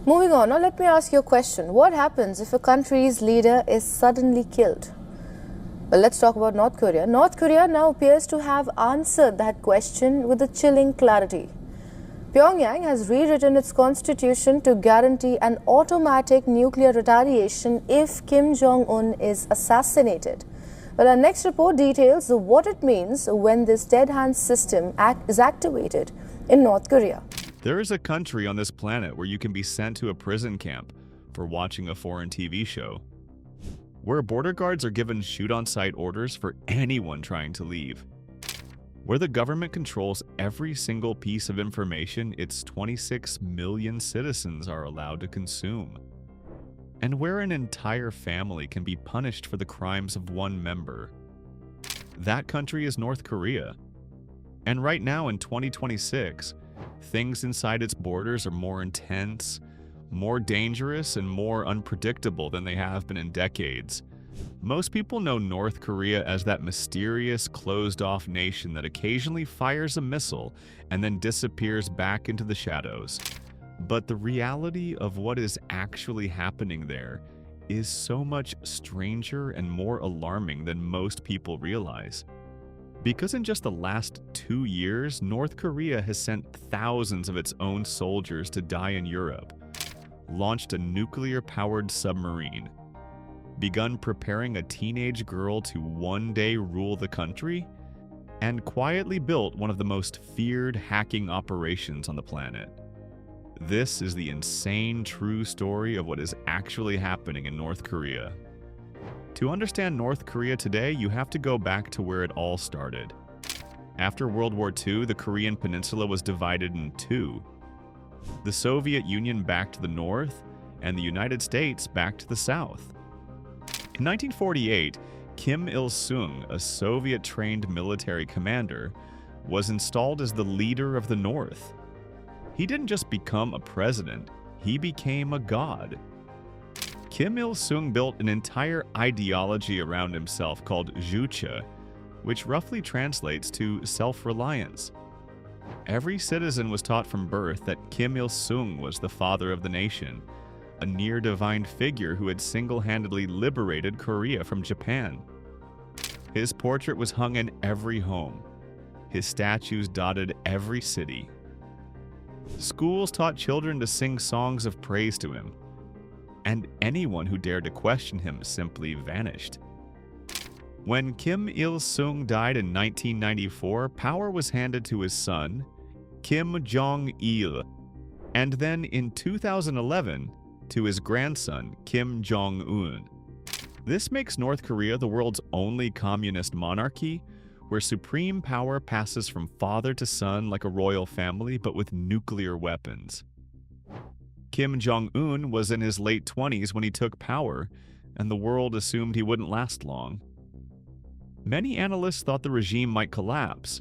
Moving on, now let me ask you a question. What happens if a country's leader is suddenly killed? Well, let's talk about North Korea. North Korea now appears to have answered that question with a chilling clarity. Pyongyang has rewritten its constitution to guarantee an automatic nuclear retaliation if Kim Jong-un is assassinated. Well, our next report details what it means when this dead hand system is activated in North Korea. There is a country on this planet where you can be sent to a prison camp for watching a foreign TV show, where border guards are given shoot-on-sight orders for anyone trying to leave, where the government controls every single piece of information its 26 million citizens are allowed to consume, and where an entire family can be punished for the crimes of one member. That country is North Korea. And right now in 2026, things inside its borders are more intense, more dangerous, and more unpredictable than they have been in decades. Most people know North Korea as that mysterious, closed-off nation that occasionally fires a missile and then disappears back into the shadows. But the reality of what is actually happening there is so much stranger and more alarming than most people realize. Because in just the last 2 years, North Korea has sent thousands of its own soldiers to die in Europe, launched a nuclear-powered submarine, begun preparing a teenage girl to one day rule the country, and quietly built one of the most feared hacking operations on the planet. This is the insane true story of what is actually happening in North Korea. To understand North Korea today, you have to go back to where it all started. After World War II, the Korean peninsula was divided in two. The Soviet Union back to the north, and the United States back to the south. In 1948, Kim Il-sung, a Soviet-trained military commander, was installed as the leader of the North. He didn't just become a president, he became a god. Kim Il-sung built an entire ideology around himself called Juche, which roughly translates to self-reliance. Every citizen was taught from birth that Kim Il-sung was the father of the nation, a near-divine figure who had single-handedly liberated Korea from Japan. His portrait was hung in every home. His statues dotted every city. Schools taught children to sing songs of praise to him, and anyone who dared to question him simply vanished. When Kim Il-sung died in 1994, power was handed to his son, Kim Jong-il, and then in 2011 to his grandson, Kim Jong-un. This makes North Korea the world's only communist monarchy, where supreme power passes from father to son like a royal family, but with nuclear weapons. Kim Jong-un was in his late 20s when he took power, and the world assumed he wouldn't last long. Many analysts thought the regime might collapse,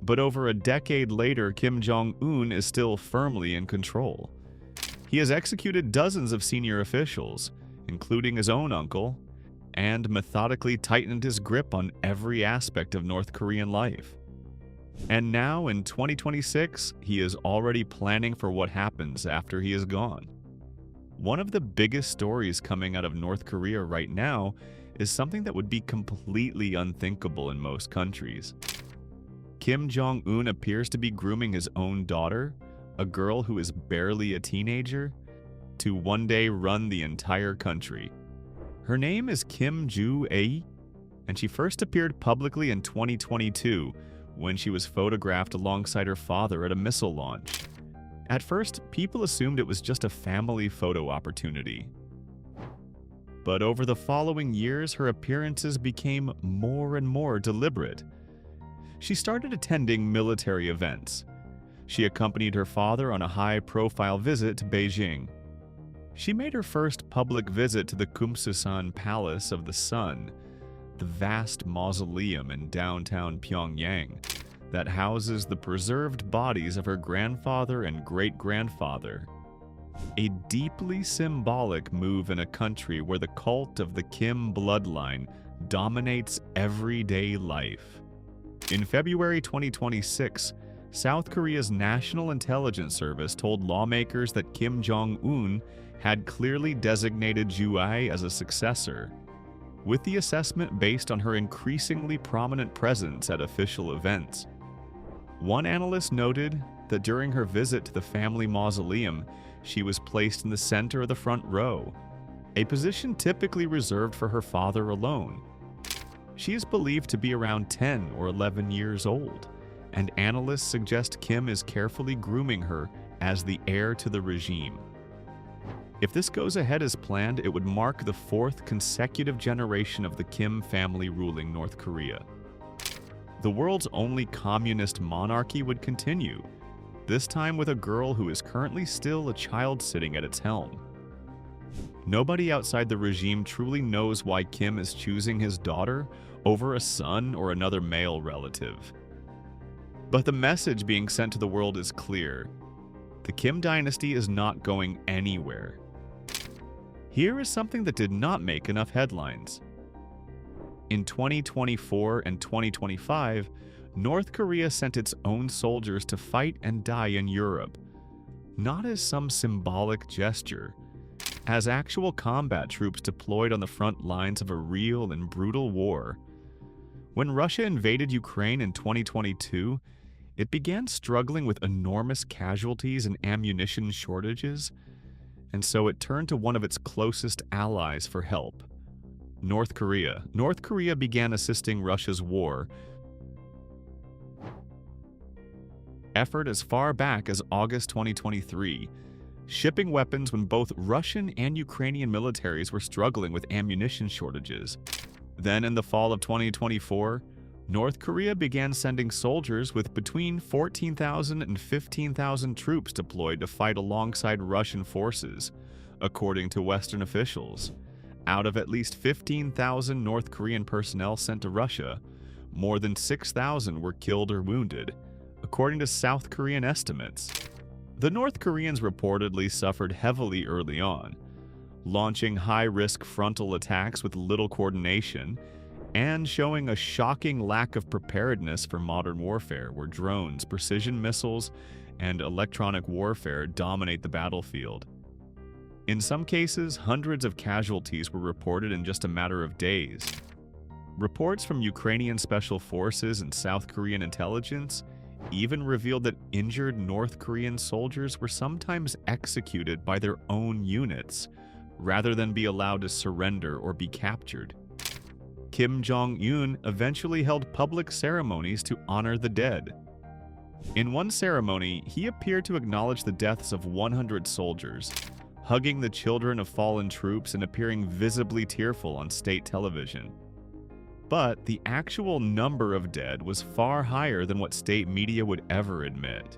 but over a decade later, Kim Jong-un is still firmly in control. He has executed dozens of senior officials, including his own uncle, and methodically tightened his grip on every aspect of North Korean life. And now, in 2026, he is already planning for what happens after he is gone. One of the biggest stories coming out of North Korea right now is something that would be completely unthinkable in most countries. Kim Jong-un appears to be grooming his own daughter, a girl who is barely a teenager, to one day run the entire country. Her name is Kim Joo-ae, and she first appeared publicly in 2022 when she was photographed alongside her father at a missile launch. At first, people assumed it was just a family photo opportunity. But over the following years, her appearances became more and more deliberate. She started attending military events. She accompanied her father on a high-profile visit to Beijing. She made her first public visit to the Kumsusan Palace of the Sun, the vast mausoleum in downtown Pyongyang that houses the preserved bodies of her grandfather and great-grandfather. A deeply symbolic move in a country where the cult of the Kim bloodline dominates everyday life. In February 2026, South Korea's National Intelligence Service told lawmakers that Kim Jong-un had clearly designated Ju Ai as a successor, with the assessment based on her increasingly prominent presence at official events. One analyst noted that during her visit to the family mausoleum, she was placed in the center of the front row, a position typically reserved for her father alone. She is believed to be around 10 or 11 years old, and analysts suggest Kim is carefully grooming her as the heir to the regime. If this goes ahead as planned, it would mark the fourth consecutive generation of the Kim family ruling North Korea. The world's only communist monarchy would continue, this time with a girl who is currently still a child sitting at its helm. Nobody outside the regime truly knows why Kim is choosing his daughter over a son or another male relative. But the message being sent to the world is clear. The Kim dynasty is not going anywhere. Here is something that did not make enough headlines. In 2024 and 2025, North Korea sent its own soldiers to fight and die in Europe, not as some symbolic gesture, as actual combat troops deployed on the front lines of a real and brutal war. When Russia invaded Ukraine in 2022, it began struggling with enormous casualties and ammunition shortages, and so it turned to one of its closest allies for help, North Korea. North Korea began assisting Russia's war effort as far back as August 2023, shipping weapons when both Russian and Ukrainian militaries were struggling with ammunition shortages. Then in the fall of 2024, North Korea began sending soldiers with between 14,000 and 15,000 troops deployed to fight alongside Russian forces, according to Western officials. Out of at least 15,000 North Korean personnel sent to Russia, more than 6,000 were killed or wounded, according to South Korean estimates. The North Koreans reportedly suffered heavily early on, launching high-risk frontal attacks with little coordination and showing a shocking lack of preparedness for modern warfare, where drones, precision missiles, and electronic warfare dominate the battlefield. In some cases, hundreds of casualties were reported in just a matter of days. Reports from Ukrainian special forces and South Korean intelligence even revealed that injured North Korean soldiers were sometimes executed by their own units, rather than be allowed to surrender or be captured. Kim Jong-un eventually held public ceremonies to honor the dead. In one ceremony, he appeared to acknowledge the deaths of 100 soldiers, hugging the children of fallen troops and appearing visibly tearful on state television. But the actual number of dead was far higher than what state media would ever admit.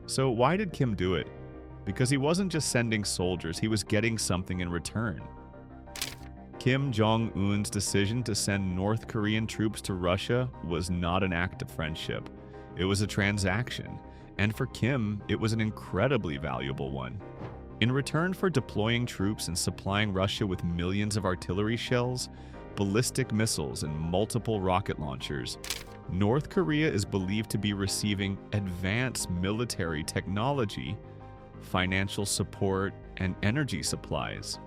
So why did Kim do it? Because he wasn't just sending soldiers, he was getting something in return. Kim Jong-un's decision to send North Korean troops to Russia was not an act of friendship. It was a transaction, and for Kim, it was an incredibly valuable one. In return for deploying troops and supplying Russia with millions of artillery shells, ballistic missiles, and multiple rocket launchers, North Korea is believed to be receiving advanced military technology, financial support, and energy supplies.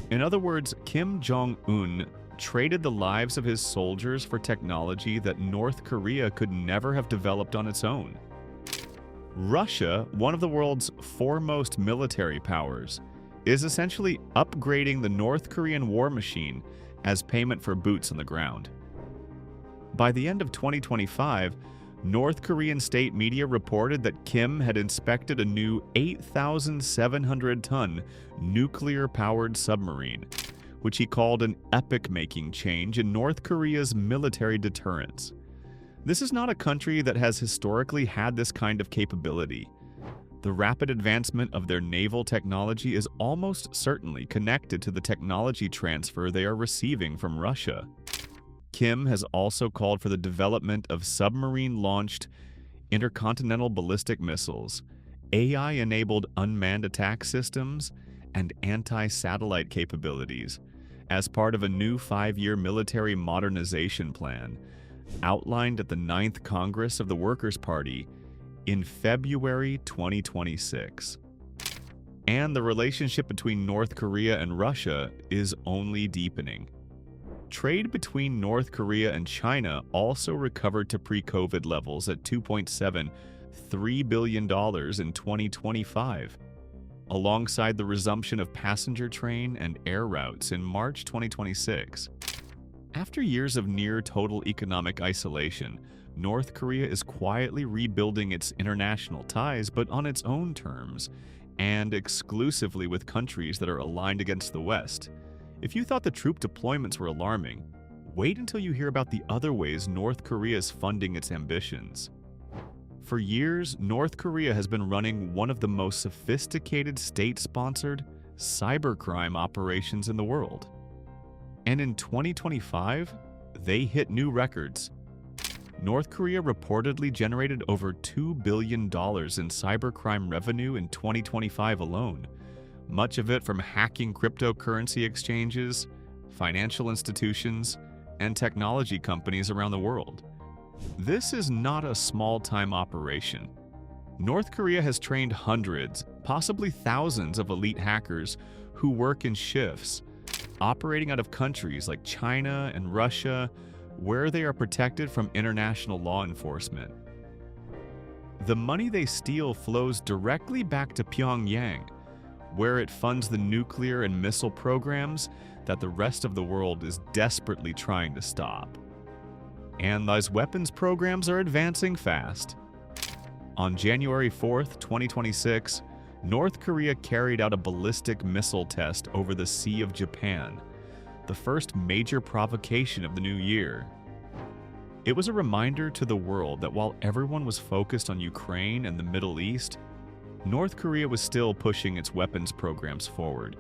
In other words, Kim Jong-un traded the lives of his soldiers for technology that North Korea could never have developed on its own. Russia, one of the world's foremost military powers, is essentially upgrading the North Korean war machine as payment for boots on the ground. By the end of 2025, North Korean state media reported that Kim had inspected a new 8,700-ton nuclear-powered submarine, which he called an epoch-making change in North Korea's military deterrence. This is not a country that has historically had this kind of capability. The rapid advancement of their naval technology is almost certainly connected to the technology transfer they are receiving from Russia. Kim has also called for the development of submarine-launched intercontinental ballistic missiles, AI-enabled unmanned attack systems, and anti-satellite capabilities as part of a new 5-year military modernization plan outlined at the 9th Congress of the Workers' Party in February 2026. And the relationship between North Korea and Russia is only deepening. Trade between North Korea and China also recovered to pre-COVID levels at $2.73 billion in 2025, alongside the resumption of passenger train and air routes in March 2026. After years of near-total economic isolation, North Korea is quietly rebuilding its international ties, but on its own terms, and exclusively with countries that are aligned against the West. If you thought the troop deployments were alarming, wait until you hear about the other ways North Korea is funding its ambitions. For years, North Korea has been running one of the most sophisticated state-sponsored cybercrime operations in the world. And in 2025, they hit new records. North Korea reportedly generated over $2 billion in cybercrime revenue in 2025 alone, much of it from hacking cryptocurrency exchanges, financial institutions, and technology companies around the world. This is not a small-time operation. North Korea has trained hundreds, possibly thousands of elite hackers who work in shifts, operating out of countries like China and Russia, where they are protected from international law enforcement. The money they steal flows directly back to Pyongyang, where it funds the nuclear and missile programs that the rest of the world is desperately trying to stop. And those weapons programs are advancing fast. On January 4th, 2026, North Korea carried out a ballistic missile test over the Sea of Japan, the first major provocation of the new year. It was a reminder to the world that while everyone was focused on Ukraine and the Middle East, North Korea was still pushing its weapons programs forward.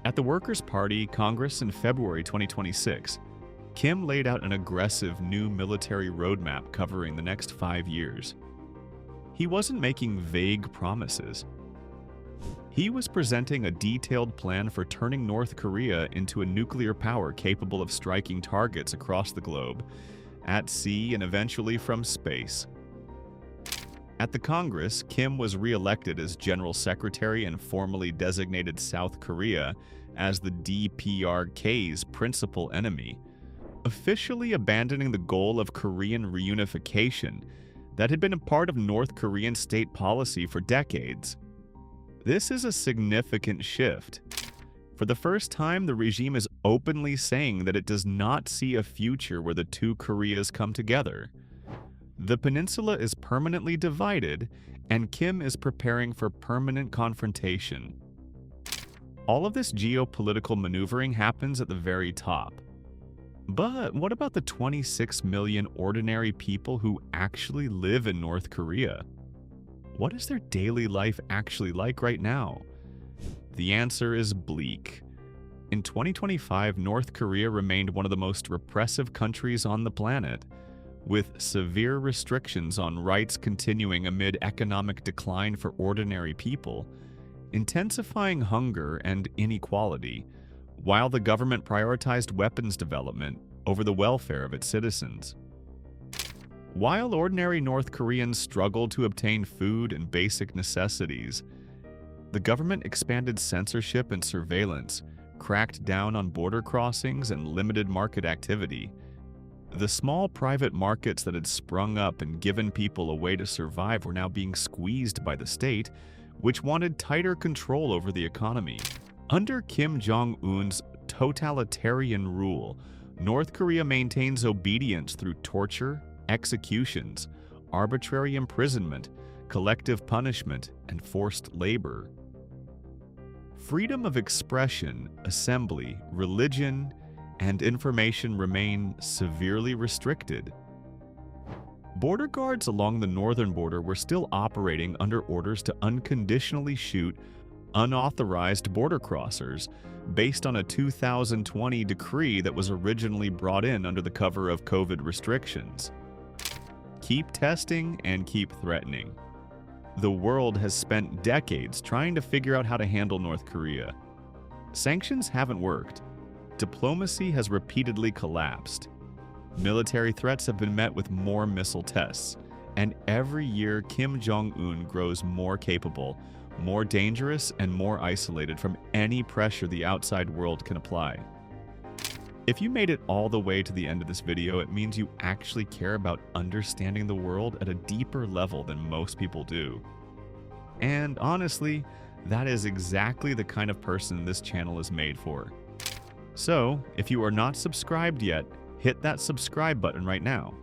At the Workers' Party Congress in February 2026, Kim laid out an aggressive new military roadmap covering the next 5 years. He wasn't making vague promises. He was presenting a detailed plan for turning North Korea into a nuclear power capable of striking targets across the globe, at sea and eventually from space. At the Congress, Kim was re-elected as General Secretary and formally designated South Korea as the DPRK's principal enemy, officially abandoning the goal of Korean reunification that had been a part of North Korean state policy for decades. This is a significant shift. For the first time, the regime is openly saying that it does not see a future where the two Koreas come together. The peninsula is permanently divided, and Kim is preparing for permanent confrontation. All of this geopolitical maneuvering happens at the very top. But what about the 26 million ordinary people who actually live in North Korea? What is their daily life actually like right now? The answer is bleak. In 2025, North Korea remained one of the most repressive countries on the planet, with severe restrictions on rights continuing amid economic decline for ordinary people, intensifying hunger and inequality, while the government prioritized weapons development over the welfare of its citizens. While ordinary North Koreans struggled to obtain food and basic necessities, the government expanded censorship and surveillance, cracked down on border crossings, and limited market activity. The small private markets that had sprung up and given people a way to survive were now being squeezed by the state, which wanted tighter control over the economy. Under Kim Jong-un's totalitarian rule, North Korea maintains obedience through torture, executions, arbitrary imprisonment, collective punishment, and forced labor. Freedom of expression, assembly, religion, and information remain severely restricted. Border guards along the northern border were still operating under orders to unconditionally shoot unauthorized border crossers based on a 2020 decree that was originally brought in under the cover of COVID restrictions. Keep testing and keep threatening. The world has spent decades trying to figure out how to handle North Korea. Sanctions haven't worked. Diplomacy has repeatedly collapsed. Military threats have been met with more missile tests, and every year Kim Jong-un grows more capable, more dangerous, and more isolated from any pressure the outside world can apply. If you made it all the way to the end of this video, it means you actually care about understanding the world at a deeper level than most people do. And honestly, that is exactly the kind of person this channel is made for. So, if you are not subscribed yet, hit that subscribe button right now.